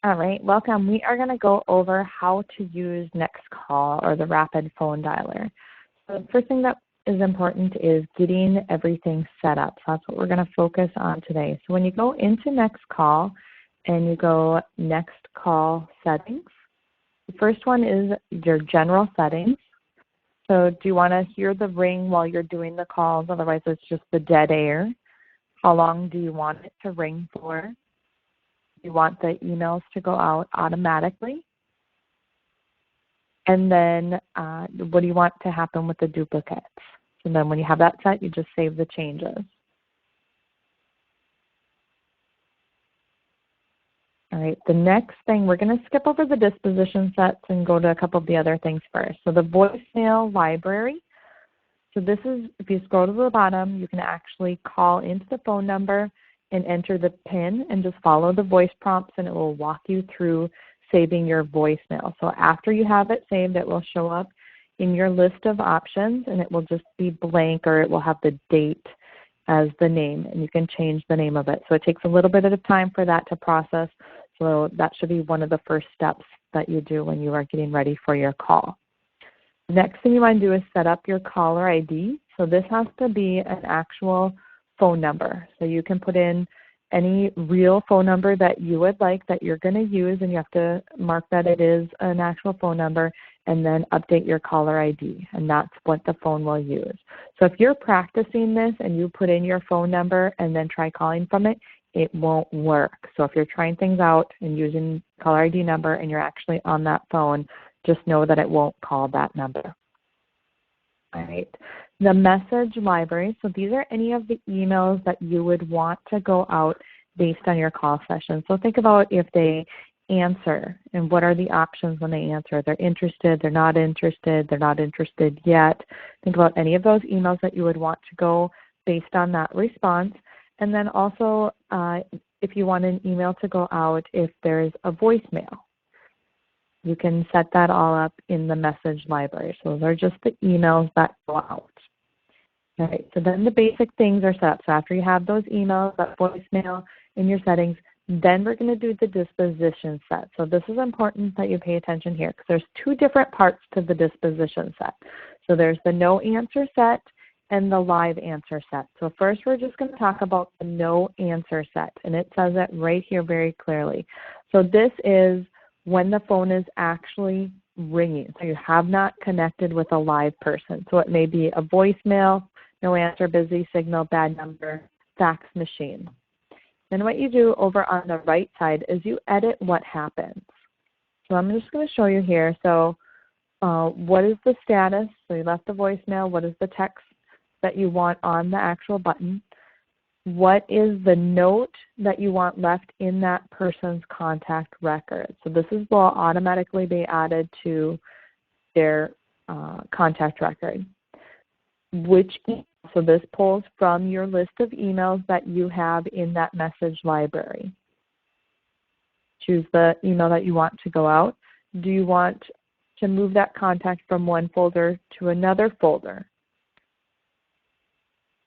All right, welcome. We are going to go over how to use Nextcall or the rapid phone dialer. So the first thing that is important is getting everything set up. So that's what we're going to focus on today. So when you go into Nextcall and you go Nextcall settings, the first one is your general settings. So do you want to hear the ring while you're doing the calls? Otherwise, it's just the dead air. How long do you want it to ring for? You want the emails to go out automatically. And then what do you want to happen with the duplicates? And then when you have that set, you just save the changes. All right, the next thing, we're going to skip over the disposition sets and go to a couple of the other things first. So the voicemail library. So this is, if you scroll to the bottom, you can actually call into the phone number and enter the PIN and just follow the voice prompts and it will walk you through saving your voicemail. So after you have it saved, it will show up in your list of options and it will just be blank, or it will have the date as the name, and you can change the name of it. So it takes a little bit of time for that to process. So that should be one of the first steps that you do when you are getting ready for your call. The next thing you want to do is set up your caller ID. So this has to be an actual phone number. So you can put in any real phone number that you would like that you're going to use, and you have to mark that it is an actual phone number, and then update your caller ID, and that's what the phone will use. So if you're practicing this and you put in your phone number and then try calling from it, it won't work. So if you're trying things out and using caller ID number and you're actually on that phone, just know that it won't call that number. All right. The message library, so these are any of the emails that you would want to go out based on your call session. So think about if they answer and what are the options when they answer. They're interested, they're not interested yet. Think about any of those emails that you would want to go based on that response. And then also if you want an email to go out if there's a voicemail. You can set that all up in the message library. So those are just the emails that go out. All right, so then the basic things are set up. So after you have those emails, that voicemail in your settings, then we're going to do the disposition set. So this is important that you pay attention here because there's two different parts to the disposition set. So there's the no answer set and the live answer set. So first we're just going to talk about the no answer set, and it says it right here very clearly. So this is when the phone is actually ringing. So you have not connected with a live person. So it may be a voicemail, no answer, busy, signal, bad number, fax machine. Then what you do over on the right side is you edit what happens. So I'm just going to show you here. So what is the status? So you left the voicemail. What is the text that you want on the actual button? What is the note that you want left in that person's contact record? So this will automatically be added to their contact record. So this pulls from your list of emails that you have in that message library. Choose the email that you want to go out. Do you want to move that contact from one folder to another folder?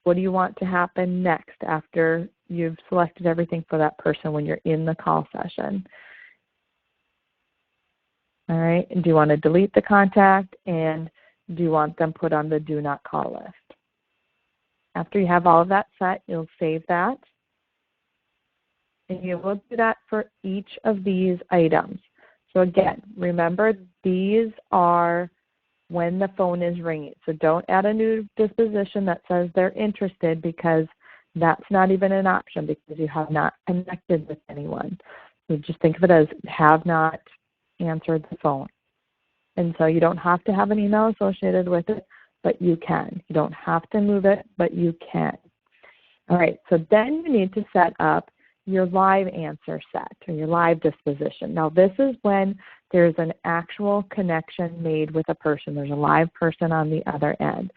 What do you want to happen next after you've selected everything for that person when you're in the call session? All right, and do you want to delete the contact, and do you want them put on the do not call list? After you have all of that set, you'll save that. And you will do that for each of these items. So again, remember these are when the phone is ringing. So don't add a new disposition that says they're interested, because that's not even an option because you have not connected with anyone. So just think of it as have not answered the phone. And so you don't have to have an email associated with it, but you can. You don't have to move it, but you can. All right, so then you need to set up your live answer set or your live disposition. Now this is when there's an actual connection made with a person. There's a live person on the other end.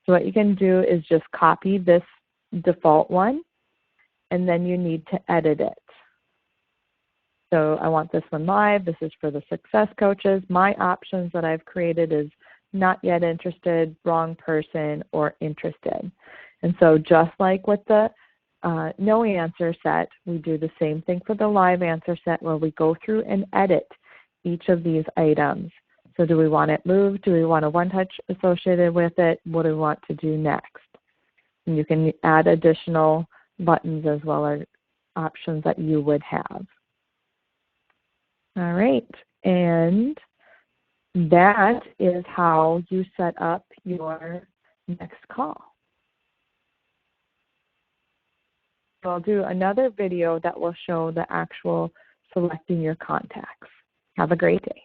So what you can do is just copy this default one, and then you need to edit it. So I want this one live. This is for the success coaches. My options that I've created is not yet interested, wrong person, or interested. And so just like with the no answer set, we do the same thing for the live answer set where we go through and edit each of these items. So do we want it moved? Do we want a one-touch associated with it? What do we want to do next? And you can add additional buttons as well as options that you would have. All right, and that is how you set up your next call. So I'll do another video that will show the actual selecting your contacts. Have a great day.